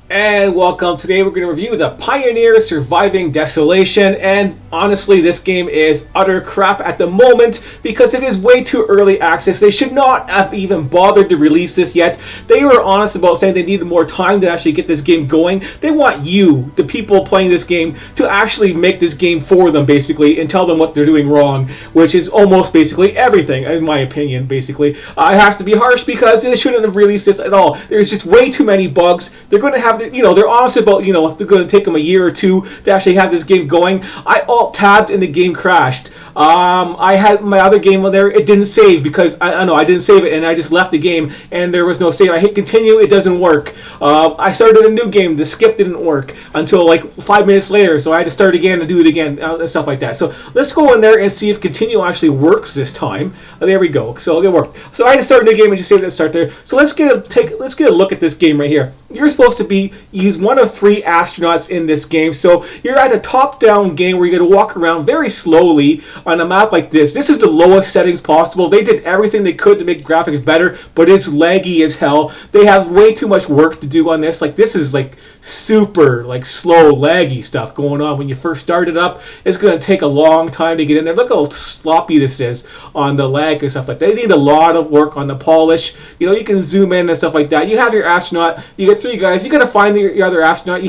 And welcome. Today we're going to review the Pioneer Surviving Desolation, and honestly this game is utter crap at the moment because it is way too early access. They should not have even bothered to release this yet. They were honest about saying they needed more time to actually get this game going. They want you, the people playing this game, to actually make this game for them basically and tell them what they're doing wrong, which is almost basically everything in my opinion basically. I have to be harsh because they shouldn't have released this at all. There's just way too many bugs. They're going to have they're honest about, they're going to take them a year or two to actually have this game going. I alt-tabbed and the game crashed. I had my other game on there. It didn't save because I didn't save it and I just left the game and there was no save. I hit continue. It doesn't work. I started a new game. The skip didn't work until like 5 minutes later, so I had to start again and do it again and stuff like that. So let's go in there and see if continue actually works this time. There we go. So it worked. So I had to start a new game and just save that start there. So let's get a look at this game right here. You're supposed to use one of 3 astronauts in this game. So you're at a top-down game where you're going to walk around very slowly on a map like this. This is the lowest settings possible. They did everything they could to make graphics better, but it's laggy as hell. They have way too much work to do on this. Like, this is like super slow laggy stuff going on when you first start it up. It's going to take a long time to get in there. Look how sloppy this is on the lag and stuff like that. They need a lot of work on the polish. You can zoom in and stuff like that. You have your astronaut. You get 3 guys. You got to find your other astronaut. They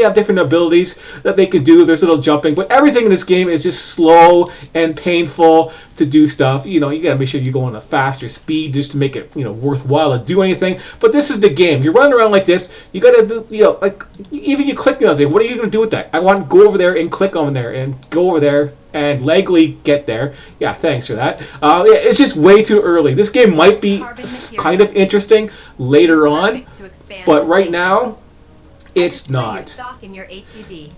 have different abilities that they can do. There's little jumping, but everything in this game is just slow and painful to do stuff. You got to make sure you go on a faster speed just to make it worthwhile to do anything. But this is the game. You're running around like this. You got to do even you click on it. What are you going to do with that? I want to go over there and click on there and go over there and legally get there. Yeah, thanks for that. It's just way too early. This game might be kind of interesting later on, but right now it's not.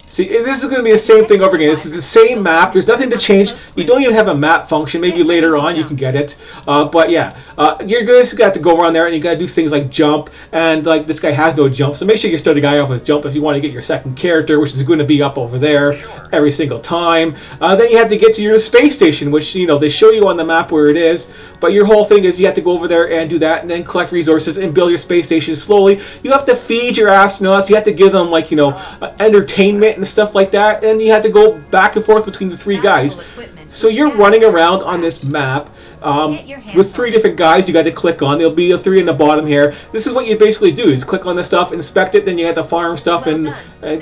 See, this is going to be the same thing over again. This is the same map. There's nothing to change. You don't even have a map function. Maybe later on you can get it. But yeah, you're going to have to go around there and you got to do things like jump. And like this guy has no jump, so make sure you start a guy off with jump if you want to get your second character, which is going to be up over there every single time. Then you have to get to your space station, which they show you on the map where it is. But your whole thing is you have to go over there and do that, and then collect resources and build your space station slowly. You have to feed your astronauts. You have to give them entertainment and stuff like that, and you have to go back and forth between the 3 guys. So you're running around on this map with 3 different guys you got to click on. There'll be a 3 in the bottom here. This is what you basically do, is click on the stuff, inspect it, then you have to farm stuff and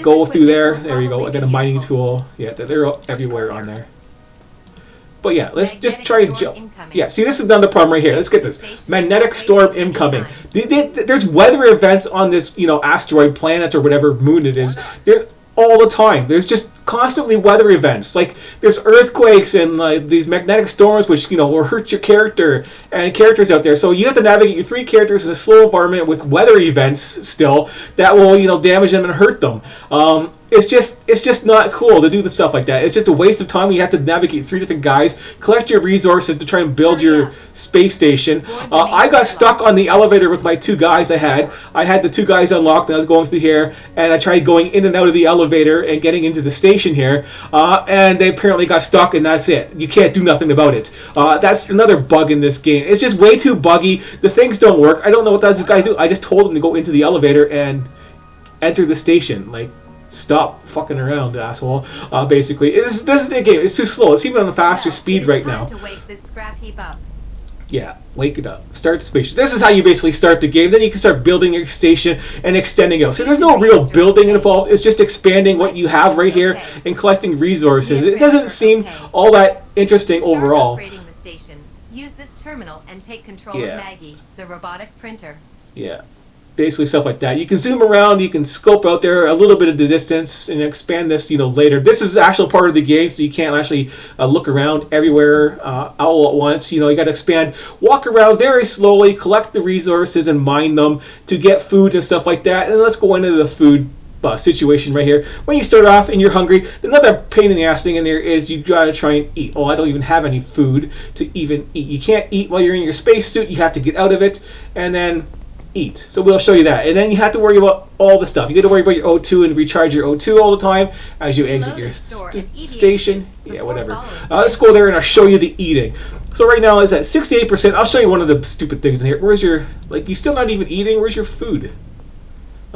go through there. There you go. I got a mining tool. Yeah, they're everywhere on there. But yeah, let's just try and jump. Yeah, see, this is another problem right here. Let's get this. Magnetic storm incoming. There's weather events on this, asteroid planet or whatever moon it is. There's all the time. There's just constantly weather events. Like, there's earthquakes and these magnetic storms which, will hurt your character and characters out there. So you have to navigate your 3 characters in a slow environment with weather events still that will, damage them and hurt them. It's just not cool to do the stuff like that. It's just a waste of time. You have to navigate 3 different guys, collect your resources to try and build your space station. I got stuck on the elevator with my 2 guys I had. I had the 2 guys unlocked and I was going through here, and I tried going in and out of the elevator and getting into the station here, and they apparently got stuck, and that's it. You can't do nothing about it. That's another bug in this game. It's just way too buggy. The things don't work. I don't know what those guys do. I just told them to go into the elevator and enter the station. Like, stop fucking around, asshole. Basically, this is the game. It's too slow. It's even on a faster speed right now. To wake this scrap heap up. Yeah, wake it up. Start the station. This is how you basically start the game. Then you can start building your station and extending it. So there's no real building involved. It's just expanding what you have right here and collecting resources. It doesn't seem all that interesting overall. Upgrading the station. Use this terminal and take control of Maggie, the robotic printer. Yeah. Basically stuff like that. You can zoom around, you can scope out there a little bit of the distance and expand this, later. This is actual part of the game, so you can't actually look around everywhere all at once. You got to expand, walk around very slowly, collect the resources and mine them to get food and stuff like that. And let's go into the food situation right here. When you start off and you're hungry, another pain in the ass thing in there is you gotta try and eat. Oh, I don't even have any food to even eat. You can't eat while you're in your spacesuit. You have to get out of it and then eat. So we'll show you that. And then you have to worry about all the stuff. You got to worry about your O2 and recharge your O2 all the time as you exit your station. Yeah, whatever. Let's go there and I'll show you the eating. So right now it's at 68%. I'll show you one of the stupid things in here. Where's your, you still not even eating? Where's your food?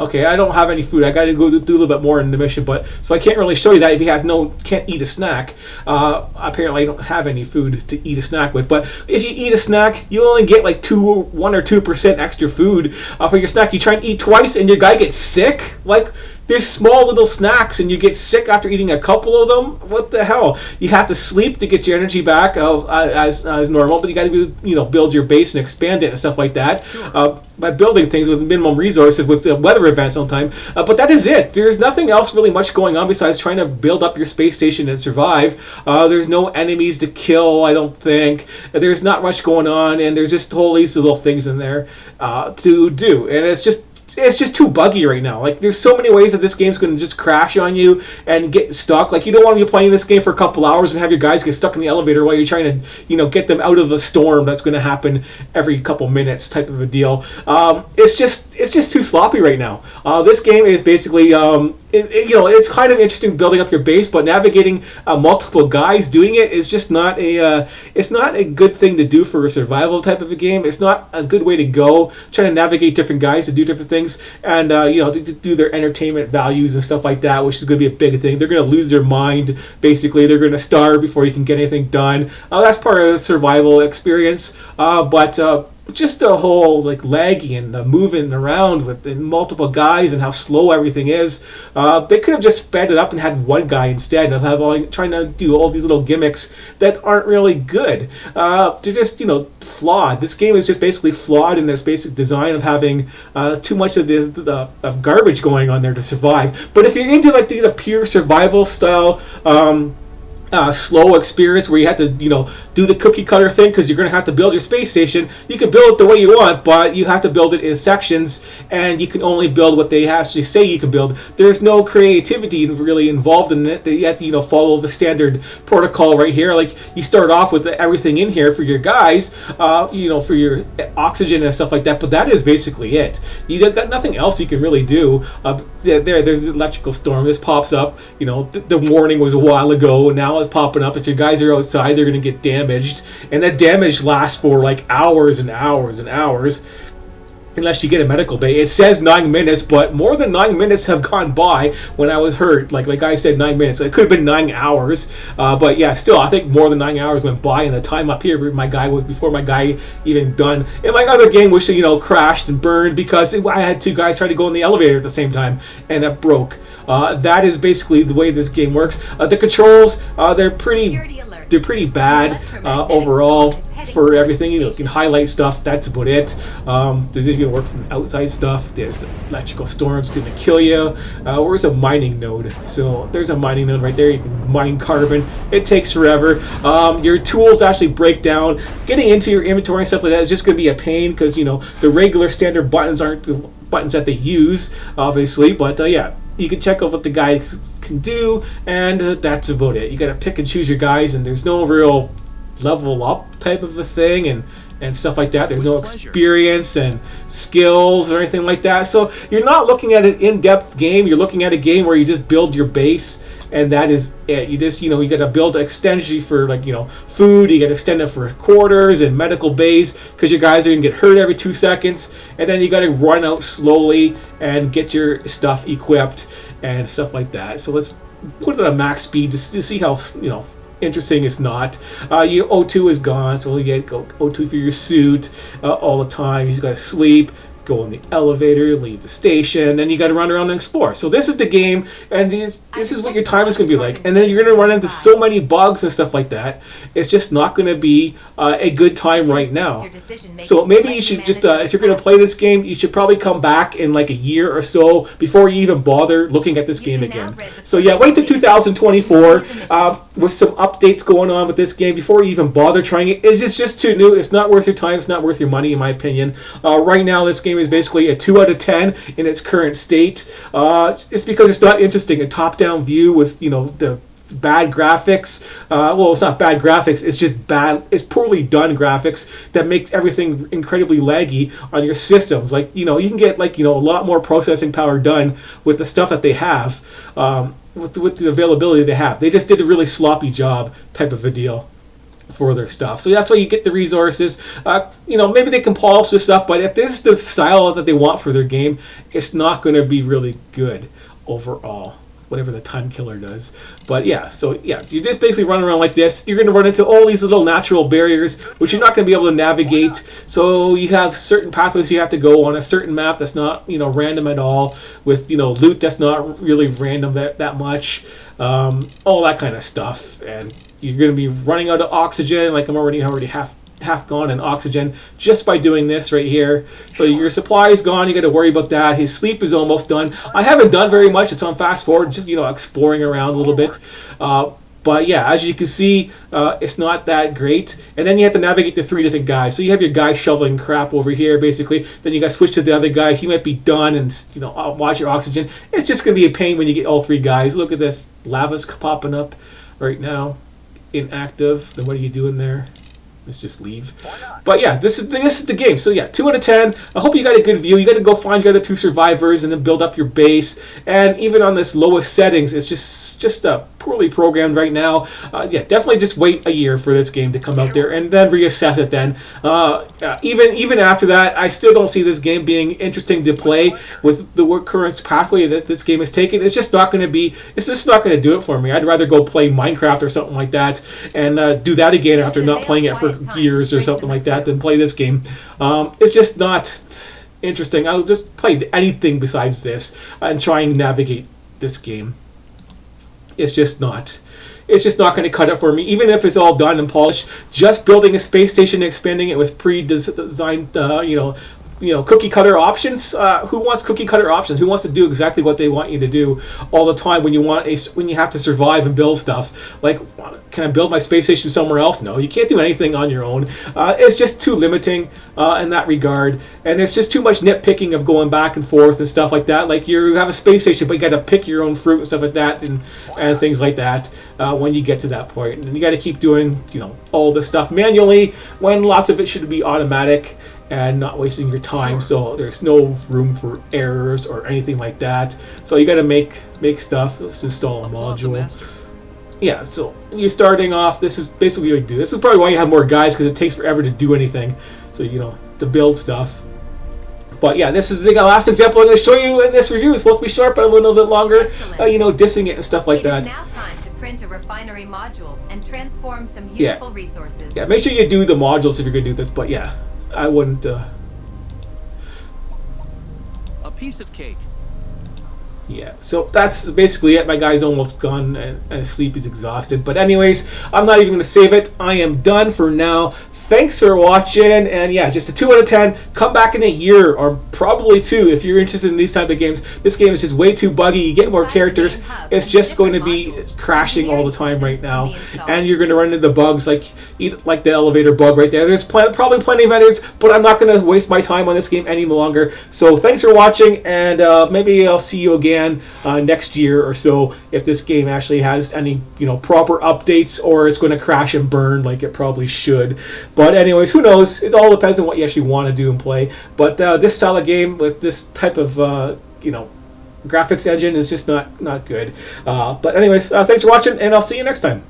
Okay, I don't have any food. I got to go do a little bit more in the mission, but so I can't really show you that if he has can't eat a snack. Apparently, I don't have any food to eat a snack with. But if you eat a snack, you only get like 1 or 2% extra food for your snack. You try and eat twice, and your guy gets sick. Like, there's small little snacks, and you get sick after eating a couple of them. What the hell? You have to sleep to get your energy back as normal, but you got to build your base and expand it and stuff like that by building things with minimum resources with the weather events on time. But that is it. There's nothing else really much going on besides trying to build up your space station and survive. There's no enemies to kill, I don't think. There's not much going on, and there's just all these little things in there to do, and it's just too buggy right now. Like, there's so many ways that this game's going to just crash on you and get stuck. Like, you don't want to be playing this game for a couple hours and have your guys get stuck in the elevator while you're trying to, get them out of the storm that's going to happen every couple minutes type of a deal. It's just too sloppy right now. This game is basically, it's kind of interesting building up your base, but navigating multiple guys doing it is just not it's not a good thing to do for a survival type of a game. It's not a good way to go, trying to navigate different guys to do different things, and to do their entertainment values and stuff like that, which is going to be a big thing. They're going to lose their mind. Basically, they're going to starve before you can get anything done. That's part of the survival experience, but just the whole laggy and the moving around with multiple guys and how slow everything is. They could have just sped it up and had one guy instead of trying to do all these little gimmicks that aren't really good. They're just flawed. This game is just basically flawed in its basic design of having too much of of garbage going on there to survive. But if you're into the pure survival style slow experience where you have to do the cookie cutter thing because you're going to have to build your space station, you can build it the way you want, but you have to build it in sections, and you can only build what they actually say you can build. There's no creativity really involved in it. You have to follow the standard protocol right here. Like, you start off with everything in here for your guys, for your oxygen and stuff like that, but that is basically it. You got nothing else you can really do. There's the electrical storm. This pops up. The warning was a while ago, and now it's popping up. If your guys are outside, they're going to get damaged, and that damage lasts for hours and hours and hours unless you get a medical bay. It says 9 minutes, but more than 9 minutes have gone by when I was hurt. Like I said, 9 minutes. It could have been 9 hours, but yeah, still, I think more than 9 hours went by, and the time up here before my guy even done. And my other game was crashed and burned because I had 2 guys trying to go in the elevator at the same time, and it broke. That is basically the way this game works. The controls, they're pretty bad overall for everything. You can highlight stuff. That's about it. Does it even work from outside stuff? There's the electrical storms going to kill you. Where's a mining node? So there's a mining node right there. You can mine carbon. It takes forever. Your tools actually break down. Getting into your inventory and stuff like that is just going to be a pain because the regular standard buttons aren't the buttons that they use, obviously. But yeah. You can check out what the guys can do, and that's about it. You got to pick and choose your guys, and there's no real level up type of a thing, and stuff like that. There's no experience and skills or anything like that. So you're not looking at an in-depth game. You're looking at a game where you just build your base, and that is it. You just, you got to build extension for food. You got to extend it for quarters and medical bays because your guys are going to get hurt every 2 seconds. And then you got to run out slowly and get your stuff equipped and stuff like that. So let's put it on max speed just to see how, interesting it's not. Your O2 is gone, so you get O2 for your suit all the time. You just got to sleep. Go in the elevator, leave the station, then you got to run around and explore. So this is the game, and this is what your time is going to be like. And then you're going to run into so many bugs and stuff like that. It's just not going to be a good time right now. So maybe you should just, if you're going to play this game, you should probably come back in a year or so before you even bother looking at this game again. So yeah, wait till 2024 with some updates going on with this game before you even bother trying it. It's just too new. It's not worth your time. It's not worth your money, in my opinion. Right now, this game is basically a 2 out of 10 in its current state. It's because it's not interesting. A top-down view with the bad graphics. Well, it's not bad graphics. It's just bad. It's poorly done graphics that makes everything incredibly laggy on your systems. You can get a lot more processing power done with the stuff that they have, with the availability they have. They just did a really sloppy job, type of a deal. for their stuff. So that's why you get the resources. You know, maybe they can polish this up, but if this is the style that they want for their game, it's not going to be really good overall, whatever the time killer does. But yeah, so yeah, you're just basically running around like this. You're going to run into all these little natural barriers, which you're not going to be able to navigate. So you have certain pathways you have to go on a certain map that's not, you know, random at all, with, you know, loot that's not really random that much, all that kind of stuff. And you're going to be running out of oxygen, like I'm already half gone in oxygen just by doing this right here. So your supply is gone. You got to worry about that. His sleep is almost done. I haven't done very much. It's on fast forward, just, you know, exploring around a little bit. But yeah, as you can see, it's not that great. And then you have to navigate the 3 different guys. So you have your guy shoveling crap over here, basically. Then you got to switch to the other guy. He might be done, and, you know, watch your oxygen. It's just going to be a pain when you get all 3 guys. Look at this. Lava's popping up right now. Inactive. Then what are you doing there? Let's just leave. But yeah, this is the game. So yeah, 2 out of 10. I hope you got a good view. You got to go find your other 2 survivors and then build up your base. And even on this lowest settings, it's just poorly programmed right now. Yeah, definitely just wait a year for this game to come out there and then reassess it then. Even after that, I still don't see this game being interesting to play with the current pathway that this game is taking. It's just not going to be, it's just not going to do it for me. I'd rather go play Minecraft or something like that and do that again after not playing it for years or something like that than play this game. It's just not interesting. I'll just play anything besides this and try and navigate this game. It's just not going to cut it for me. Even if it's all done and polished, just building a space station and expanding it with pre-designed, cookie cutter options. Who wants cookie cutter options? Who wants to do exactly what they want you to do all the time when you have to survive and build stuff? Like, can I build my space station somewhere else? No, you can't do anything on your own. It's just too limiting in that regard, and it's just too much nitpicking of going back and forth and stuff like that. Like, you have a space station, but you got to pick your own fruit and stuff like that, and things like that when you get to that point. And you got to keep doing, you know, all this stuff manually when lots of it should be automatic and not wasting your time. So there's no room for errors or anything like that. So you got to make stuff. Let's install a module. Yeah, so you're starting off. This is basically what you do. This is probably why you have more guys, because it takes forever to do anything. So, you know, to build stuff. But yeah, this is the last example I'm going to show you in this review. It's supposed to be short, but a little bit longer. Dissing it and stuff like that. It is now time to print a refinery module and transform some useful resources. Yeah, make sure you do the modules if you're going to do this. But yeah, I wouldn't. A piece of cake. Yeah, so that's basically it. My guy's almost gone and sleep is exhausted. But anyways, I'm not even going to save it. I am done for now. Thanks for watching, and yeah, just a 2 out of 10. Come back in a year, or probably 2 if you're interested in these type of games. This game is just way too buggy. You get more characters. It's just going to be crashing all the time right now, and you're going to run into bugs like the elevator bug right there. There's probably plenty of others, but I'm not going to waste my time on this game any longer. So thanks for watching, and maybe I'll see you again next year or so if this game actually has any proper updates, or it's going to crash and burn like it probably should. But anyways, who knows? It all depends on what you actually want to do and play. But this style of game with this type of graphics engine is just not good. But anyways, thanks for watching, and I'll see you next time.